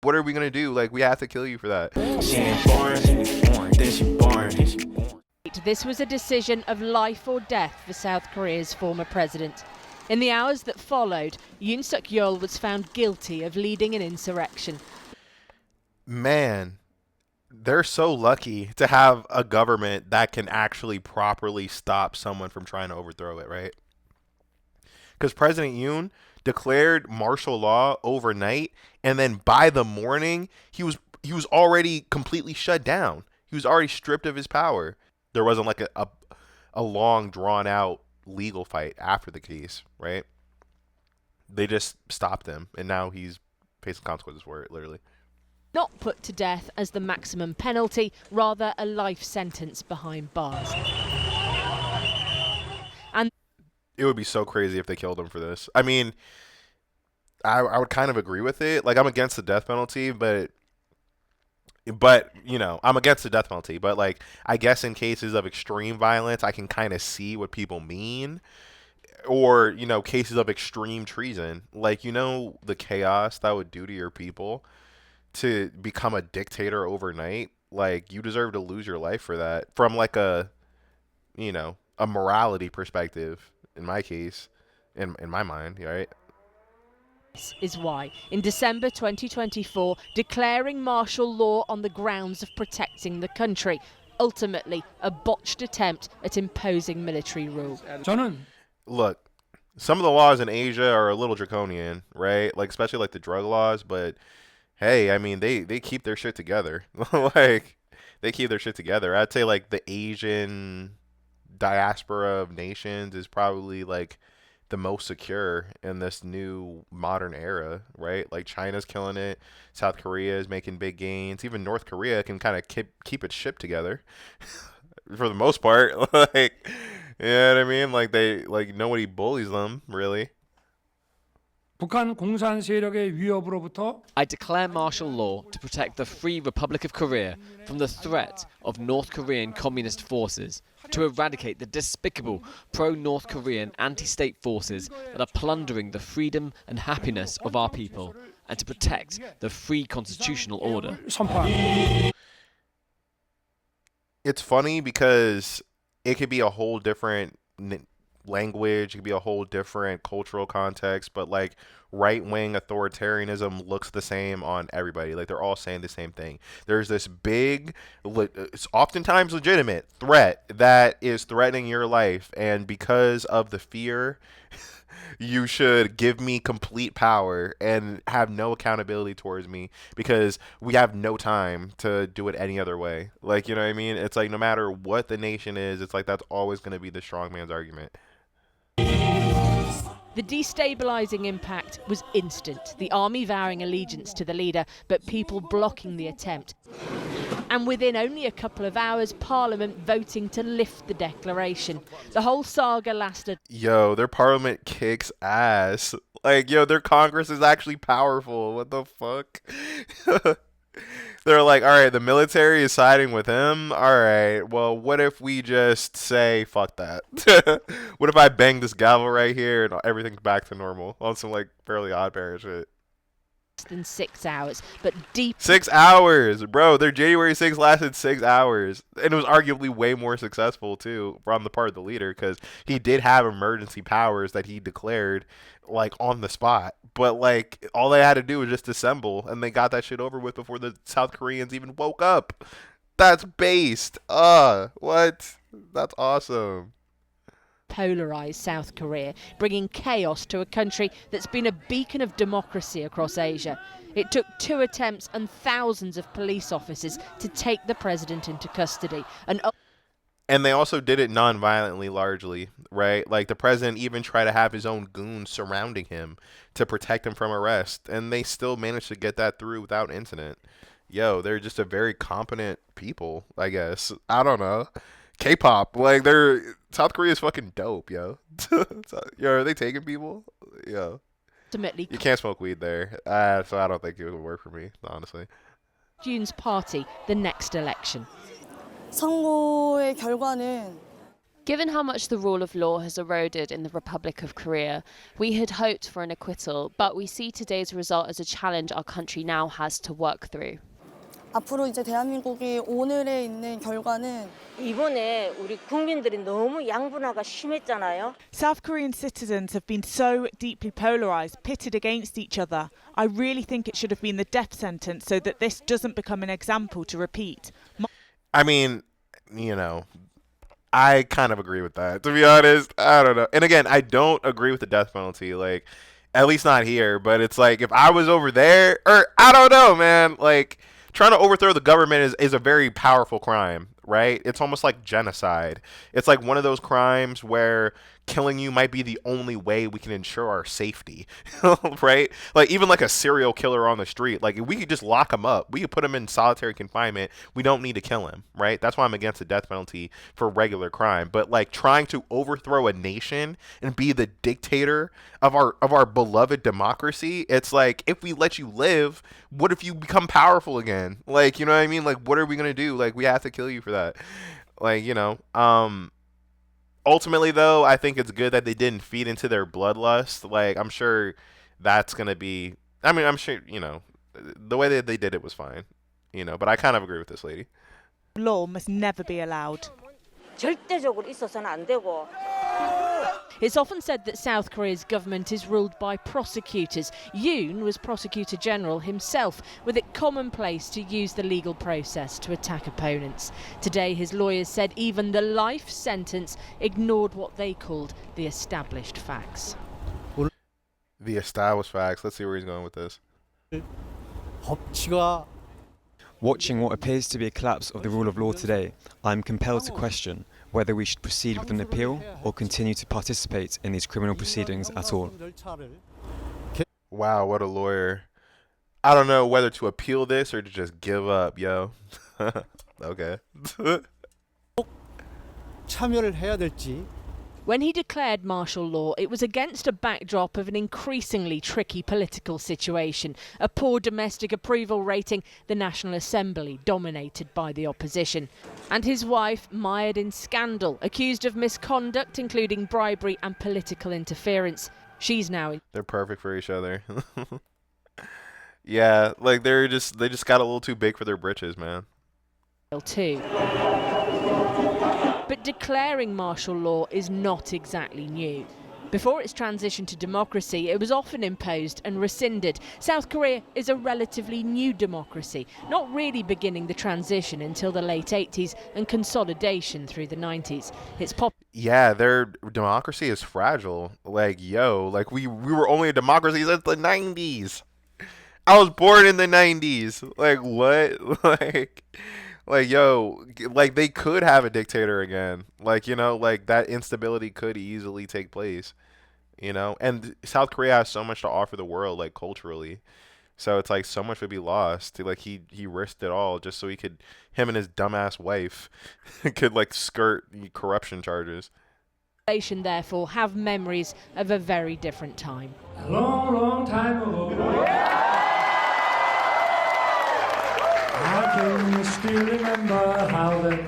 What are we gonna do? Like, we have to kill you for that. She ain't born, then she born, then she born. This was a decision of life or death for South Korea's former president. In the hours that followed, Yoon Suk-yeol was found guilty of leading an insurrection. Man, they're so lucky to have a government that can actually properly stop someone from trying to overthrow it, right? Because President Yoon declared martial law overnight, and then by the morning, he was already completely shut down. He was already stripped of his power. There wasn't like a long drawn out legal fight after the case, right? They just stopped him, and now he's facing consequences for it, literally. Not put to death as the maximum penalty, rather a life sentence behind bars. And It would be so crazy if they killed him for this. I mean, I would kind of agree with it. Like, I'm against the death penalty, but I'm against the death penalty. But like, I guess in cases of extreme violence, I can kind of see what people mean. Or cases of extreme treason, like the chaos that would do to your people to become a dictator overnight. Like, you deserve to lose your life for that. From like a morality perspective, in my case, in my mind, right? this is why, in December 2024, declaring martial law on the grounds of protecting the country, ultimately a botched attempt at imposing military rule. Look, some of the laws in Asia are a little draconian, right? Like, especially like the drug laws, but hey, I mean, they keep their shit together. Like, they keep their shit together. I'd say like the Asian diaspora of nations is probably like the most secure in this new modern era, right? Like, China's killing it, South Korea is making big gains, even North Korea can kind of keep its ship together for the most part. Like, you know what I mean? Like nobody bullies them, really. 북한 공산 세력의 위협으로부터 I declare martial law to protect the Free Republic of Korea from the threat of North Korean communist forces, to eradicate the despicable pro-North Korean anti-state forces that are plundering the freedom and happiness of our people, and to protect the free constitutional order. 선포합니다. It's funny because it could be a whole different language, it could be a whole different cultural context, but like, right-wing authoritarianism looks the same on everybody. Like, they're all saying the same thing. There's this big, it's oftentimes legitimate threat that is threatening your life, and because of the fear, you should give me complete power and have no accountability towards me, because we have no time to do it any other way. Like, you know what I mean? It's like, no matter what the nation is, it's like that's always going to be the strong man's argument. The destabilising impact was instant, the army vowing allegiance to the leader, but people blocking the attempt. And within only a couple of hours, Parliament voting to lift the declaration. The whole saga lasted. Yo, their parliament kicks ass. Like, yo, their Congress is actually powerful. What the fuck? They're like, all right, the military is siding with him. All right, well, what if we just say, fuck that? What if I bang this gavel right here and everything's back to normal? On some, like, Fairly Odd Parent shit. Than 6 hours, but deep. 6 hours, bro. Their January 6th lasted 6 hours, and it was arguably way more successful too from the part of the leader, because he did have emergency powers that he declared like on the spot. But like, all they had to do was just assemble, and they got that shit over with before the South Koreans even woke up. That's based. What? That's awesome. Polarised South Korea, bringing chaos to a country that's been a beacon of democracy across Asia. It took 2 attempts and thousands of police officers to take the president into custody. And they also did it non-violently, largely, right? Like, the president even tried to have his own goons surrounding him to protect him from arrest, and they still managed to get that through without incident. Yo, they're just a very competent people, I guess. I don't know. K-pop, like, South Korea is fucking dope, yo. Yo, are they taking people? Yo. Ultimately, You can't smoke weed there, so I don't think it would work for me, honestly. Yoon's party the next election. 선거의 결과는 Given how much the rule of law has eroded in the Republic of Korea, we had hoped for an acquittal, but we see today's result as a challenge our country now has to work through. 앞으로 이제 대한민국이 오늘에 있는 결과는 이번에 우리 국민들이 너무 양분화가 심했잖아요. South Korean citizens have been so deeply polarised, pitted against each other. I really think it should have been the death sentence so that this doesn't become an example to repeat. I mean, you know, I kind of agree with that, to be honest. I don't know. And again, I don't agree with the death penalty, like, at least not here. But it's like, if I was over there, or I don't know, man, like, trying to overthrow the government is a very powerful crime, right? It's almost like genocide. It's like one of those crimes where killing you might be the only way we can ensure our safety, right? Like, even like a serial killer on the street, like, if we could just lock him up, we could put him in solitary confinement, we don't need to kill him, right? That's why I'm against the death penalty for regular crime. But like, trying to overthrow a nation and be the dictator of our beloved democracy, it's like, if we let you live, what if you become powerful again? Like, you know what I mean? Like, what are we gonna do? Like, we have to kill you for that. Like, you know, ultimately, though, I think it's good that they didn't feed into their bloodlust. Like, I'm sure that's going to be, I mean, I'm sure, you know, the way that they did it was fine, you know, but I kind of agree with this lady. Law must never be allowed. 절대적으로 있어서는 안 되고. It's often said that South Korea's government is ruled by prosecutors. Yoon was Prosecutor General himself, with it commonplace to use the legal process to attack opponents. Today, his lawyers said even the life sentence ignored what they called the established facts. The established facts. Let's see where he's going with this. Watching what appears to be a collapse of the rule of law today, I am compelled to question whether we should proceed with an appeal or continue to participate in these criminal proceedings at all. Wow, what a lawyer. I don't know whether to appeal this or to just give up, yo. Okay. 참여를 해야 될지. When he declared martial law, it was against a backdrop of an increasingly tricky political situation, a poor domestic approval rating, the National Assembly dominated by the opposition, and his wife mired in scandal, accused of misconduct including bribery and political interference. She's now in. They're perfect for each other. Yeah, like they just got a little too big for their britches, man. Too. But declaring martial law is not exactly new. Before its transition to democracy, it was often imposed and rescinded. South Korea is a relatively new democracy, not really beginning the transition until the late 80s and consolidation through the 90s. Yeah, their democracy is fragile. Like, yo, like we were only a democracy since the 90s. I was born in the 90s. Like, what? Like, yo, like they could have a dictator again. Like, you know, like that instability could easily take place, you know? And South Korea has so much to offer the world, like culturally. So it's like so much would be lost. Like he risked it all just so him and his dumbass wife could like skirt corruption charges. Therefore, have memories of a very different time. A long, long time ago. I can still remember how that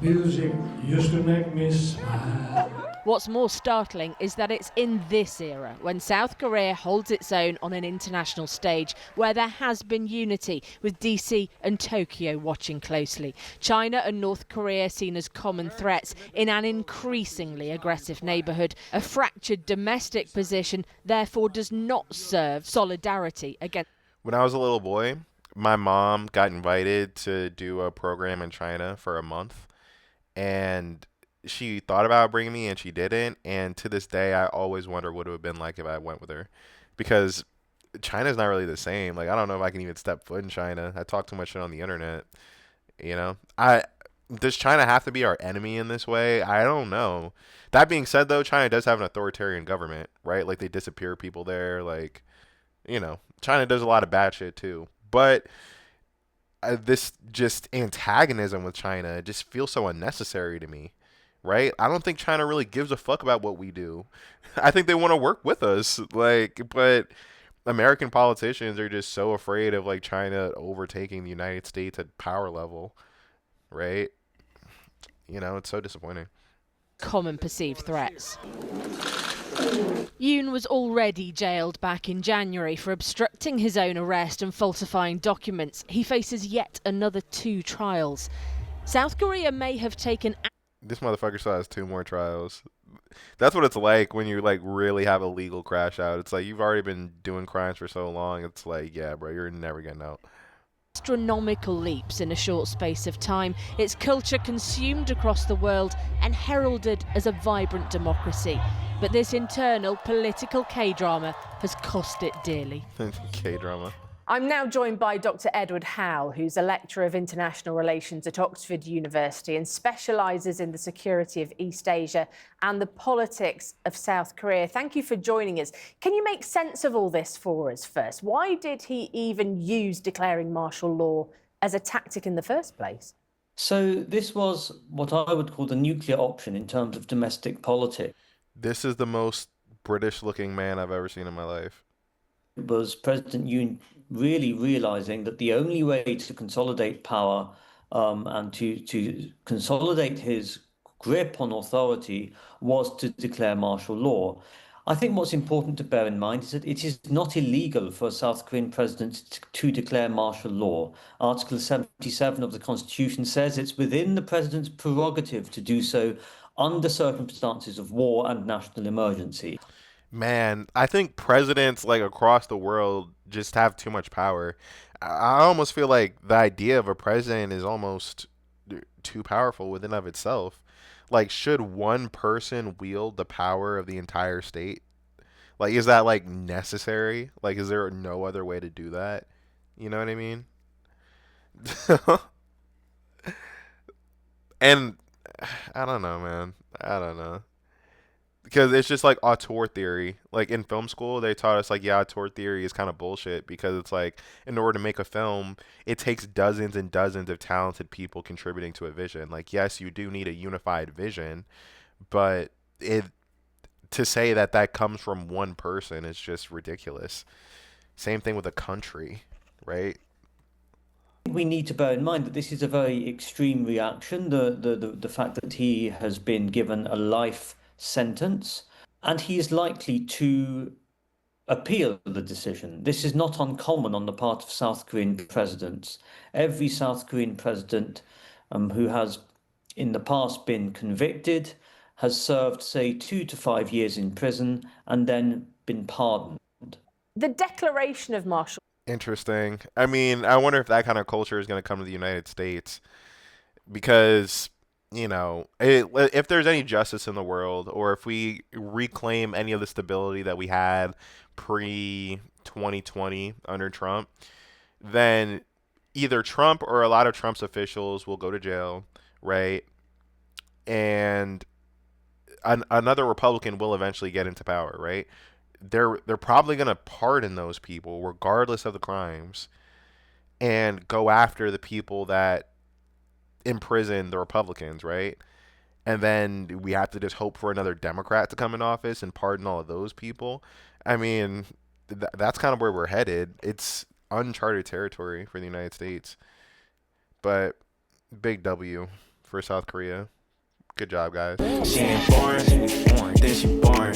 music used to make me smile. What's more startling is that it's in this era, when South Korea holds its own on an international stage, where there has been unity, with DC and Tokyo watching closely. China and North Korea seen as common threats in an increasingly aggressive neighbourhood. A fractured domestic position therefore does not serve solidarity against. When I was a little boy, my mom got invited to do a program in China for a month, and she thought about bringing me and she didn't. And to this day, I always wonder what it would have been like if I went with her, because China's not really the same. Like, I don't know if I can even step foot in China. I talk too much shit on the internet, you know? Does China have to be our enemy in this way? I don't know. That being said, though, China does have an authoritarian government, right? Like, they disappear people there. Like, you know, China does a lot of bad shit too. But this just antagonism with China just feels so unnecessary to me, right? I don't think China really gives a fuck about what we do. I think they want to work with us, like, but American politicians are just so afraid of like China overtaking the United States at power level, right? You know, it's so disappointing. common perceived threats. Yoon was already jailed back in January for obstructing his own arrest and falsifying documents. He faces yet another 2 trials. South Korea may have taken... This motherfucker still has 2 more trials. That's what it's like when you like really have a legal crash out. It's like you've already been doing crimes for so long. It's like, yeah, bro, you're never getting out. Astronomical leaps in a short space of time. Its culture consumed across the world and heralded as a vibrant democracy. But this internal political K-drama has cost it dearly. K-drama. I'm now joined by Dr. Edward Howe, who's a lecturer of international relations at Oxford University and specialises in the security of East Asia and the politics of South Korea. Thank you for joining us. Can you make sense of all this for us first? Why did he even use declaring martial law as a tactic in the first place? So this was what I would call the nuclear option in terms of domestic politics. This is the most British-looking man I've ever seen in my life. It was President Yoon really realizing that the only way to consolidate power and to consolidate his grip on authority was to declare martial law. I think what's important to bear in mind is that it is not illegal for a South Korean president to declare martial law. Article 77 of the Constitution says it's within the president's prerogative to do so under circumstances of war and national emergency. Man, I think presidents like across the world just have too much power. I almost feel like the idea of a president is almost too powerful within of itself. Like, should one person wield the power of the entire state? Like, is that like necessary? Like, is there no other way to do that? You know what I mean? And I don't know, man. I don't know. Because it's just like auteur theory. Like in film school, they taught us like, yeah, auteur theory is kind of bullshit because it's like in order to make a film, it takes dozens and dozens of talented people contributing to a vision. Like, yes, you do need a unified vision, but to say that that comes from one person is just ridiculous. Same thing with a country, right? We need to bear in mind that this is a very extreme reaction. The fact that he has been given a life sentence, and he is likely to appeal the decision. This is not uncommon on the part of South Korean presidents. Every South Korean president who has in the past been convicted has served, say, 2 to 5 years in prison and then been pardoned. The declaration of martial... Interesting. I mean, I wonder if that kind of culture is going to come to the United States because... You know, if there's any justice in the world, or if we reclaim any of the stability that we had pre-2020 under Trump, then either Trump or a lot of Trump's officials will go to jail, right? And another Republican will eventually get into power, right? They're probably going to pardon those people regardless of the crimes and go after the people that imprison the Republicans, right? And then we have to just hope for another Democrat to come in office and pardon all of those people. I mean, that's kind of where we're headed. It's uncharted territory for the United States. But big W for South Korea. Good job, guys. She ain't born, then she born.